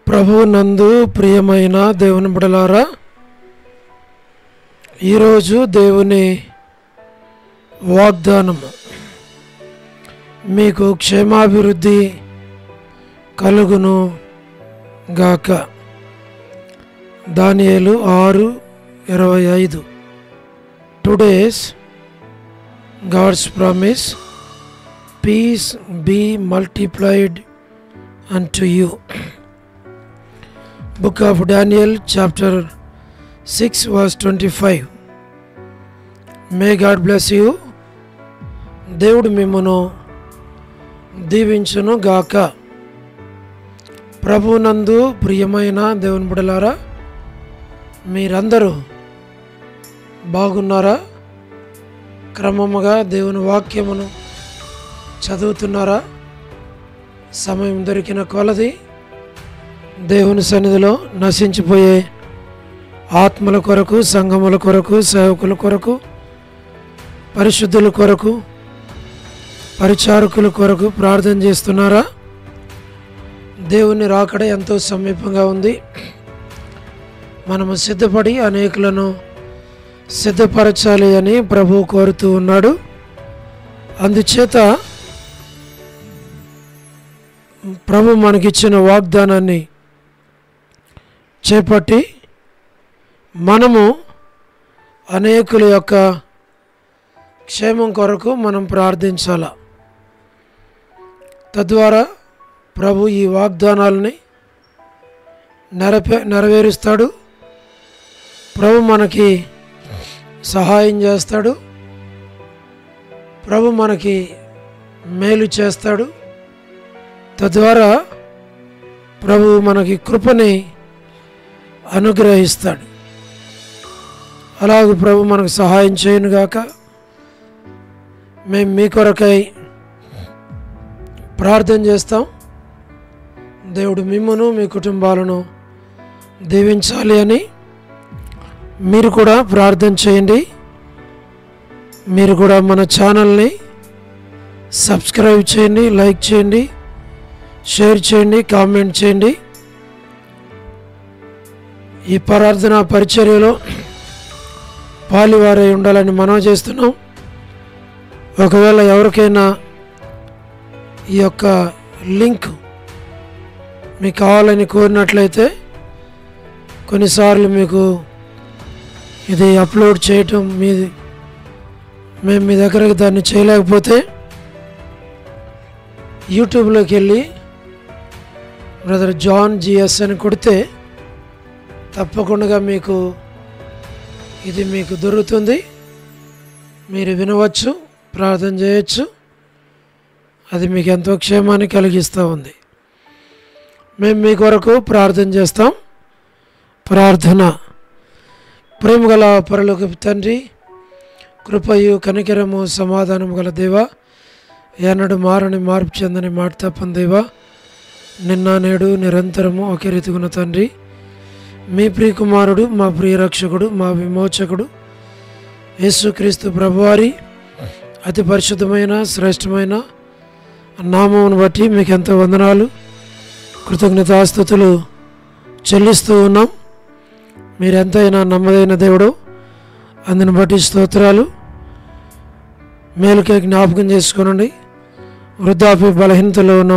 ప్రభువు నందు ప్రియమైన దేవుని బిడ్డలారా, ఈరోజు దేవుని వాగ్దానము మీకు క్షేమాభివృద్ధి కలుగును గాక. దానియేలు 6:25. Today's God's promise, peace be multiplied unto you. Book of Daniel chapter 6 verse 25. May God bless you. దేవుడు మిమ్మును దీవించును గాక. ప్రభునందు ప్రియమైన దేవుని బిడ్డలారా, మీరందరూ బాగున్నారా? క్రమముగా దేవుని వాక్యమును చదువుతున్నారా? సమయం దొరికిన కొలది దేవుని సన్నిధిలో నశించిపోయే ఆత్మల కొరకు, సంఘముల కొరకు, సేవకుల కొరకు, పరిశుద్ధుల కొరకు, పరిచారకుల కొరకు ప్రార్థన చేస్తున్నారా? దేవుని రాకడ ఎంతో సమీపంగా ఉంది. మనము సిద్ధపడి అనేకులను సిద్ధపరచాలి అని ప్రభువు కోరుతూ ఉన్నాడు. అందుచేత ప్రభు మనకిచ్చిన వాగ్దానాన్ని చేపట్టి మనము అనేకుల యొక్క క్షేమం కొరకు మనం ప్రార్థించాల. తద్వారా ప్రభు ఈ వాగ్దానాలని నెరవేరుస్తాడు. ప్రభు మనకి సహాయం చేస్తాడు. ప్రభు మనకి మేలు చేస్తాడు. తద్వారా ప్రభు మనకి కృపని అనుగ్రహిస్తాడు. అలాగే ప్రభు మనకు సహాయం చేయనుగాక. మేము మీ కొరకై ప్రార్థన చేస్తాం. దేవుడు మిమ్మును మీ కుటుంబాలను దీవించాలి అని మీరు కూడా ప్రార్థన చేయండి. మీరు కూడా మన ఛానల్ని సబ్స్క్రైబ్ చేయండి, లైక్ చేయండి, షేర్ చేయండి, కామెంట్ చేయండి. ఈ ప్రార్థన పరిచర్యలో పాలివారై ఉండాలని మనవి చేస్తున్నాం. ఒకవేళ ఎవరికైనా ఈ యొక్క లింక్ మీకు కావాలని కోరినట్లయితే, కొన్నిసార్లు మీకు ఇది అప్లోడ్ చేయటం మేము మీ దగ్గరకు దాన్ని చేయలేకపోతే యూట్యూబ్లోకి వెళ్ళి బ్రదర్ జాన్ జిఎస్ అని కొడితే తప్పకుండా ఇది మీకు దొరుకుతుంది. మీరు వినవచ్చు, ప్రార్థన చేయొచ్చు. అది మీకు ఎంతో క్షేమాన్ని కలిగిస్తూ ఉంది. మేము మీ కొరకు ప్రార్థన చేస్తాం. ప్రార్థన. ప్రేమ గల పరలోకపు తండ్రి, కృపయు కనికరము సమాధానము గల దేవా, ఎన్నడు మారని మార్పు చెందని మాట తప్పని దేవా, నిన్న నేడు నిరంతరము ఒకే రీతిగున్న తండ్రి, మీ ప్రియకుమారుడు, మా ప్రియరక్షకుడు, మా విమోచకుడు యేసుక్రీస్తు ప్రభువారి అతి పరిశుద్ధమైన శ్రేష్టమైన నామమును బట్టి మీకు ఎంతో వందనాలు, కృతజ్ఞతాస్తుతులు చెల్లిస్తూ ఉన్నాం. మీరెంతైనా నమ్మదైన దేవుడు, అందుని బట్టి స్తోత్రాలు. మేలుకే జ్ఞాపకం చేసుకోనండి. వృద్ధాప్య బలహీనతలో ఉన్న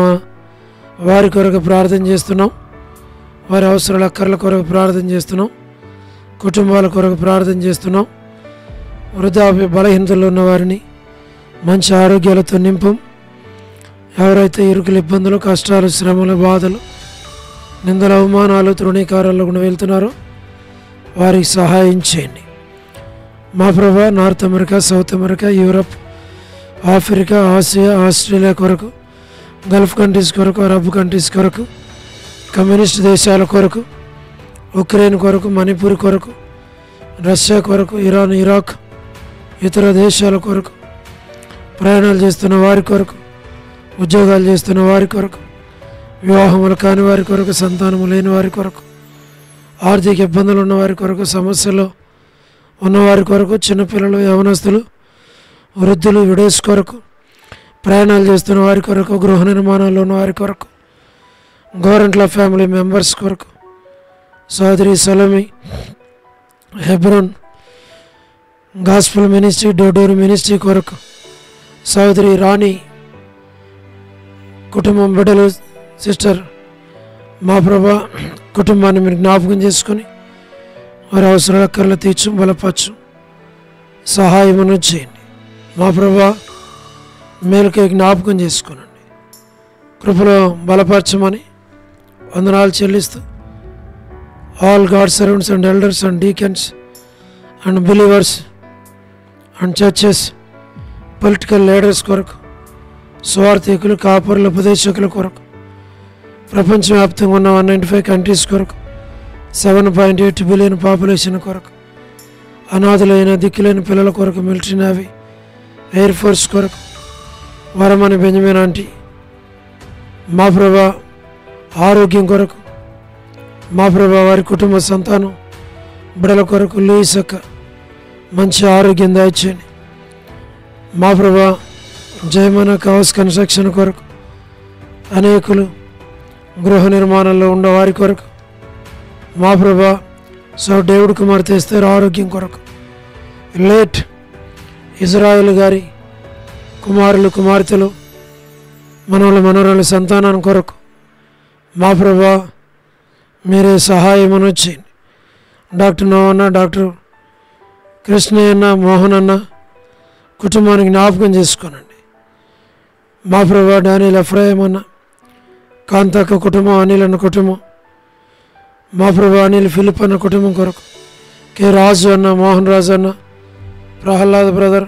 వారి కొరకు ప్రార్థన చేస్తున్నాం. వారి అవసరాల అక్కర్ల కొరకు ప్రార్థన చేస్తున్నాం. కుటుంబాల కొరకు ప్రార్థన చేస్తున్నాం. వృద్ధాప్య బలహీనతలో ఉన్న వారిని మంచి ఆరోగ్యాలతో నింపం. ఎవరైతే ఇరుకుల ఇబ్బందులు, కష్టాలు, శ్రమలు, బాధలు, నిందల, అవమానాలు, తృణీకారాల్లో కూడా వెళ్తున్నారో వారికి సహాయం చేయండి. మా ప్రభా, north America, south America, Europe, Africa, Asia, Australia కొరకు, గల్ఫ్ కంట్రీస్ కొరకు, అరబ్ కంట్రీస్ కొరకు, కమ్యూనిస్ట్ దేశాల కొరకు, ఉక్రెయిన్ కొరకు, మణిపూర్ కొరకు, రష్యా కొరకు, ఇరాన్, ఇరాక్, ఇతర దేశాల కొరకు, ప్రయాణాలు చేస్తున్న వారి కొరకు, ఉద్యోగాలు చేస్తున్న వారి కొరకు, వివాహములు కాని వారి కొరకు, సంతానము లేని వారి కొరకు, ఆర్థిక ఇబ్బందులు ఉన్న వారి కొరకు, సమస్యలు ఉన్నవారి కొరకు, చిన్నపిల్లలు, యవనస్తులు, వృద్ధులు, విడోస్ కొరకు, ప్రయాణాలు చేస్తున్న వారి కొరకు, గృహ నిర్మాణాల్లో ఉన్న వారి కొరకు, గోరంట్ల ఫ్యామిలీ మెంబర్స్ కొరకు, సోదరి Salomi, Hebron gospel ministry Doduru ministry కొరకు, సోదరి రాణి కుటుంబం బిడ్డలు, సిస్టర్ మా ప్రభా కుటుంబాన్ని మీరు జ్ఞాపకం చేసుకొని వారి అవసరాల కర్రలు తీర్చు, బలపరచు, సహాయమును చేయండి. మా ప్రభా మేలుకై జ్ఞాపకం చేసుకోనండి, కృపలో బలపరచమని వందనాలు చెల్లిస్తూ all God servants and elders and deacons and believers and churches, political leaders కొరకు, స్వార్థికులు, కాపరులు, ఉపదేశకుల కొరకు, ప్రపంచవ్యాప్తంగా ఉన్న 195 కంట్రీస్ కొరకు, 7.8 బిలియన్ పాపులేషన్ కొరకు, అనాథులైన దిక్కులేని పిల్లల కొరకు, మిలిటరీ, నేవీ, ఎయిర్ ఫోర్స్ కొరకు, వరమని బెంజమిన్ ఆంటీ మా ప్రభా ఆరోగ్యం కొరకు, మా ప్రభా వారి కుటుంబ సంతానం బిడల కొరకు, లూయిసక్క మంచి ఆరోగ్యం దయచేయండి. మా ప్రభా జయమన హౌస్ కన్స్ట్రక్షన్ కొరకు, అనేకులు గృహ నిర్మాణంలో ఉన్నవారి కొరకు, మా ప్రభా డేవిడ్ కుమార్ తెస్తారు ఆరోగ్యం కొరకు, లేట్ ఇజ్రాయెల్ గారి కుమారులు, కుమార్తెలు, మనవరాల సంతానం కొరకు, మా ప్రభా మీరే సహాయమును చేయండి. డాక్టర్ నోవన్న, డాక్టర్ కృష్ణయ్యన్న, మోహన్ అన్న కుటుంబానికి జ్ఞాపకం చేసుకోనండి. మా ప్రభా డానియల్ ఎఫ్రాయిం అన్న, కాంతక్క కుటుంబం, అనిల్ అన్న కుటుంబం, మా ప్రభా అనిల్ ఫిలిప్ అన్న కుటుంబం కొరకు, కె రాజు అన్న, మోహన్ రాజు అన్న, ప్రహ్లాద్ బ్రదర్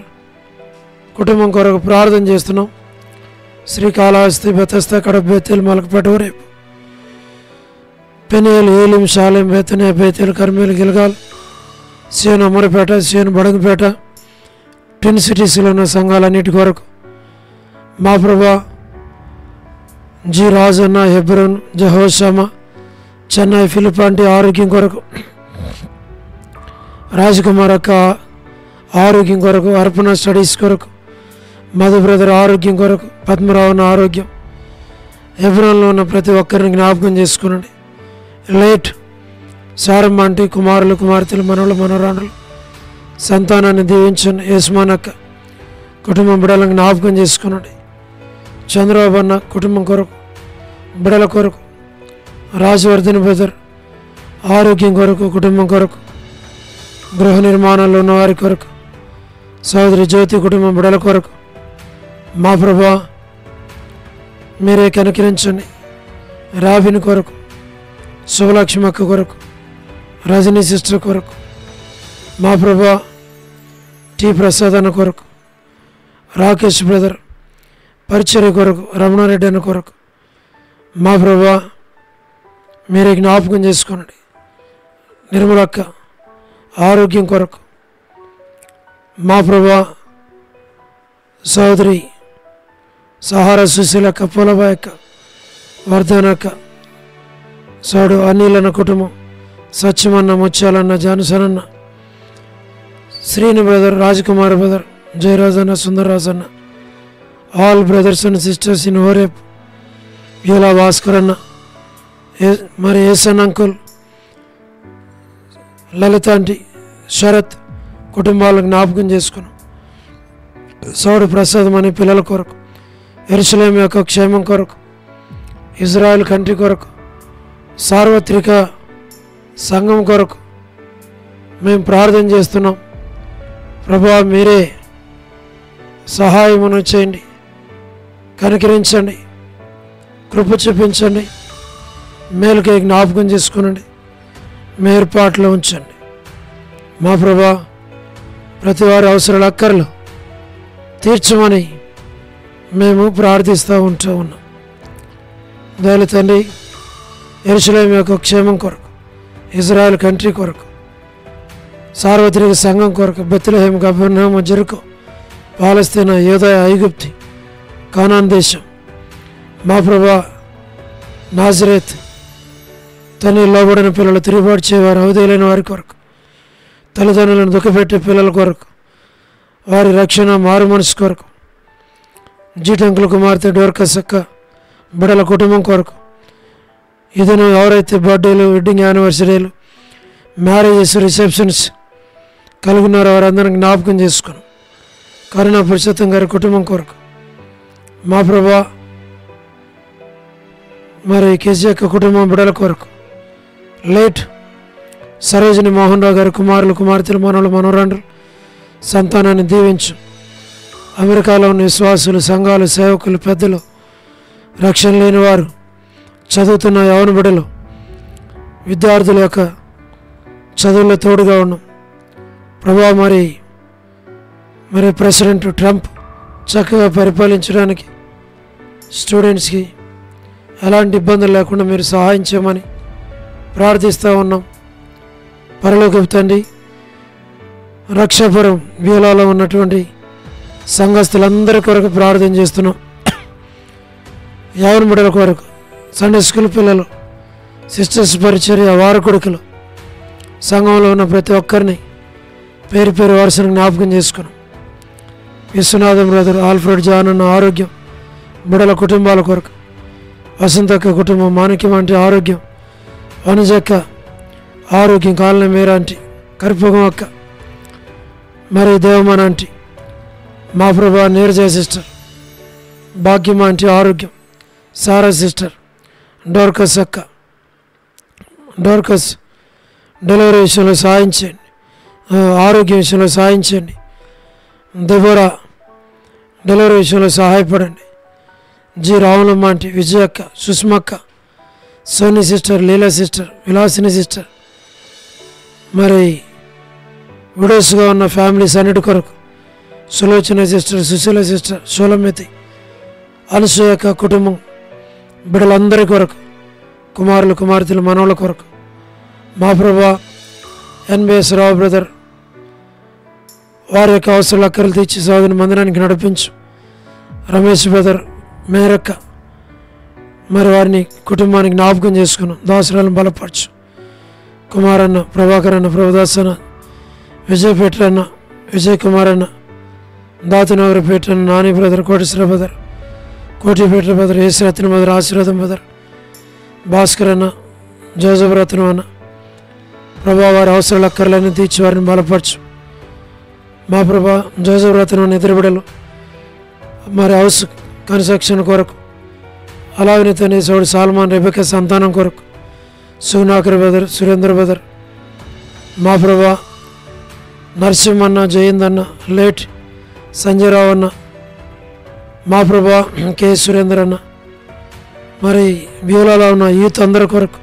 కుటుంబం కొరకు ప్రార్థన చేస్తున్నాం. శ్రీకాళహస్తి, బెతస్తా, కడప, బేతేల్, మలకపేట, రేపు పెనేల్, ఏలిం, షాలేం, బేతనే, బేతేల్, కర్మేల్, గిల్గాల్, సియోన్ అమరపేట, సియోన్ బడంగపేట, ట్విన్ సిటీస్లో ఉన్న సంఘాలన్నిటి కొరకు, మా ప్రభా జి రాజన్న, హెబ్రోన్, జహోషామ, చెన్నై, ఫిలిపాంటి ఆరోగ్యం కొరకు, రాజకుమార్ అక్క ఆరోగ్యం కొరకు, అర్పణ స్టడీస్ కొరకు, మధు బ్రదర్ ఆరోగ్యం కొరకు, పద్మరావున ఆరోగ్యం, హెబ్రోన్లో ఉన్న ప్రతి ఒక్కరిని జ్ఞాపకం చేసుకునండి. లేట్ సారమ్మ ఆంటీ కుమారులు, కుమార్తెలు, మనవలు, మనవరాణులు సంతానాన్ని దీవించండి. యస్మాన్ అక్క కుటుంబం బిడలను జ్ఞాపకం చేసుకునండి. చంద్రబాబు అన్న కుటుంబం కొరకు, బిడల కొరకు, రాజవర్ధన్ బ్రదర్ ఆరోగ్యం కొరకు, కుటుంబం కొరకు, గృహ నిర్మాణంలో ఉన్నవారి కొరకు, సోదరి జ్యోతి కుటుంబం బిడల కొరకు, మా ప్రభా మీరే కనికరించండి. రాబిన్ కొరకు, శుభలక్ష్మి అక్క కొరకు, రజనీ సిస్టర్ కొరకు, మా ప్రభా టి ప్రసాద్ అన్న కొరకు, రాకేష్ బ్రదర్ పరిచర్య కొరకు, రమణారెడ్డి అన్న కొరకు, మా ప్రభా మీరే జ్ఞాపకం చేసుకోండి. నిర్మలక్క ఆరోగ్యం కొరకు, మా ప్రభా సోదరి సహారా సుశీలక్క, పూలబాయక్క, వర్ధనక్క, సోడు అనిల్ కుటుంబం, సత్యమన్న, ముత్యాలన్న, Johnson, Srini brother, Rajkumar brother, Jayaraj అన్న, సుందర్రాజ్ అన్న, all brothers and sisters in ఓరేప్, యూలా భాస్కర్ అన్న, మరి ఏసన్ అంకుల్, లలిత ఆంటీ, శరత్ కుటుంబాలకు జ్ఞాపకం చేసుకున్నాం. సౌడు ప్రసాదం అనే పిల్లల కొరకు, యెరూషలేము యొక్క క్షేమం కొరకు, ఇజ్రాయెల్ కంట్రీ కొరకు, సార్వత్రిక సంఘం కొరకు మేము ప్రార్థన చేస్తున్నాం. ప్రభువా మీరే సహాయమును చేయండి, కనికరించండి, కృప చూపించండి, మేలుకై జ్ఞాపకం చేసుకునండి, మీ ఏర్పాట్లో ఉంచండి. మా ప్రభా ప్రతి వారి అవసరాల అక్కర్లు తీర్చమని మేము ప్రార్థిస్తూ ఉన్నాం. దయల తండ్రి యెరూషలేము యొక్క క్షేమం కొరకు, ఇజ్రాయెల్ కంట్రీ కొరకు, సార్వత్రిక సంఘం కొరకు, బెత్లెహేము, కపెర్నహూము, జెరికో, పాలస్తీనా, యూదయ, ఐగుప్తి, కానాన్ దేశం, మా ప్రభా నాజరేత్, తండ్రి లోబడిన పిల్లలు, తిరుగుబాటు చేయవారు, అవధులైన వారి కొరకు, తల్లిదండ్రులను దుఃఖపెట్టే పిల్లల కొరకు, వారి రక్షణ, మారు మనసు కొరకు, జీటంకుల కుమార్తె డోర్కస్ అక్క బిడల కుటుంబం కొరకు, ఇదను ఎవరైతే బర్త్డేలు, వెడ్డింగ్ యానివర్సరీలు, మ్యారేజెస్, రిసెప్షన్స్ కలిగి ఉన్నారో వారందరిని జ్ఞాపకం చేసుకుని కరుణా పురుషోత్తం గారి కుటుంబం కొరకు మా ప్రభా, మరి కేసీ యొక్క కుటుంబం బిడ్డల కొరకు, లేట్ సరోజిని మోహన్ రావు గారి కుమారులు, కుమార్తెలు, మనవలు, మనవరాండ్రు సంతానాన్ని దీవించు. అమెరికాలో ఉన్న విశ్వాసులు, సంఘాలు, సేవకులు, పెద్దలు, రక్షణ లేని వారు, చదువుతున్న యవన బిడ్డలు, విద్యార్థుల యొక్క చదువుల్లో తోడుగా ఉన్నాం ప్రభా. మరి ప్రెసిడెంట్ ట్రంప్ చక్కగా పరిపాలించడానికి స్టూడెంట్స్కి ఎలాంటి ఇబ్బందులు లేకుండా మీరు సహాయం చేయమని ప్రార్థిస్తూ ఉన్నాం. పరలోకపు తండ్రి, రక్షాపురం వ్యూలాలో ఉన్నటువంటి సంఘస్థులందరి కొరకు ప్రార్థన చేస్తున్నాం. యవన బిడ్డల కొరకు, సండే స్కూల్ పిల్లలు, సిస్టర్స్ పరిచర్య, వార కొడుకులు, సంఘంలో ఉన్న ప్రతి ఒక్కరిని పేరు పేరు వరుసను జ్ఞాపకం చేసుకున్నాం. విశ్వనాథం బ్రదర్, ఆల్ఫ్రెడ్ జాన్ అన్న ఆరోగ్యం, బిడ్డల కుటుంబాల కొరకు, వసంతక్క కుటుంబం, మాణిక్యం అంటే ఆరోగ్యం, వనజక్క ఆరోగ్యం, కాలనీ మేరాంటి, కరిపొగం అక్క, మరి దేవమాన ఆంటీ, మా ప్రభా నీరజ సిస్టర్, భాగ్యం ఆంటీ ఆరోగ్యం, సారా సిస్టర్, డోర్కస్ అక్క, డోర్కస్ డెలివరీ విషయంలో సహాయం చేయండి, ఆరోగ్య విషయంలో సహాయం చేయండి. దెబోరా డెలివరీ విషయంలో సహాయపడండి. జి రావులమ్మ ఆంటీ, విజయక్క, సుష్మక్క, Soni sister, Leela sister, Vilasini sister, మరి విడోస్గా ఉన్న ఫ్యామిలీస్ అన్నిటి కొరకు, సులోచన సిస్టర్, సుశీల సిస్టర్, సోలమితి, అనసూయక్క కుటుంబం బిడ్డలందరి కొరకు, కుమారులు, కుమార్తెలు, మనవల కొరకు, మా ప్రభా ఎన్బిఎస్ రావు బ్రదర్ వారి యొక్క అవసరాలు అక్కర్లు తీర్చి సోదరుని మందిరానికి నడిపించు. రమేష్ బ్రదర్, మేరక్క, మరి వారిని కుటుంబానికి జ్ఞాపకం చేసుకున్నాం. దాసురాలను బలపరచు. కుమారన్న, ప్రభాకర్ అన్న, ప్రభుదాస్ అన్న, విజయ్ పేటర్ అన్న, విజయ్ కుమార్ అన్న, దాతనగర్ పేటర్ అన్న, Nani brother, Koteswara brother, Kotipeta brother, Yesaratna brother, Aseervadam brother, Bhaskar అన్న, జోజఫ్ రత్నం అన్న, ప్రభా వారి అవసరాలు అక్కర్లన్నీ తీర్చి వారిని బలపరచు. మా ప్రభా జోజఫ్ రత్నం ఇద్దరు బిడ్డలు మరి హౌస్ కన్స్ట్రక్షన్ కొరకు, అలాగే తన సోడు సాల్మాన్, రెబెకా సంతానం కొరకు, సునాకర్ బ్రదర్, సురేంద్ర బ్రదర్, మా ప్రభా నరసింహన్న, జయంద్ అన్న, లేట్ సంజయరావు అన్న, మా ప్రభా కె సురేందర్ అన్న, మరి బ్యూలాలో ఉన్న యూత్ అందరి కొరకు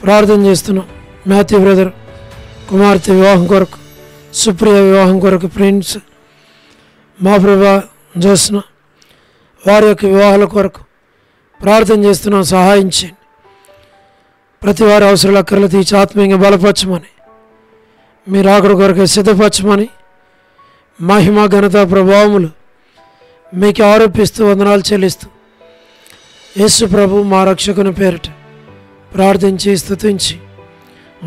ప్రార్థన చేస్తున్నాం. మ్యాథ్యూ బ్రదర్ కుమార్తె వివాహం కొరకు, సుప్రియ వివాహం కొరకు, ప్రిన్స్, మా ప్రభా జోస్న వారి యొక్క వివాహాల కొరకు ప్రార్థన చేస్తున్నాం. సహాయం చేయండి. ప్రతి వారి అవసరాలు అక్కర్లు తీర్చి ఆత్మీయంగా బలపరచమని, మీరు ఆకడి కొరకు సిద్ధపరచమని, మహిమ ఘనత ప్రభావములు మీకు ఆరోపిస్తూ వందనాలు చెల్లిస్తూ యేసు ప్రభు మా రక్షకుని పేరిట ప్రార్థించి స్తుతించి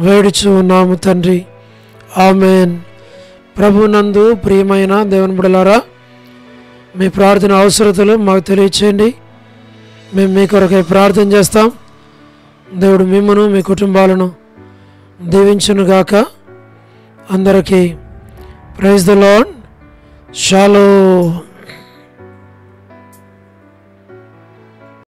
వేడుచు ఉన్నాము తండ్రి, ఆమెన్. ప్రభునందు ప్రియమైన దేవుని బిడ్డలారా, మీ ప్రార్థన అవసరతలు మాకు తెలియచేయండి. మేము మీ కొరకై ప్రార్థన చేస్తాం. దేవుడు మిమ్మను, మీ కుటుంబాలను దీవించునుగాక. అందరికీ ప్రైజ్ ద లార్డ్. షాలోమ్.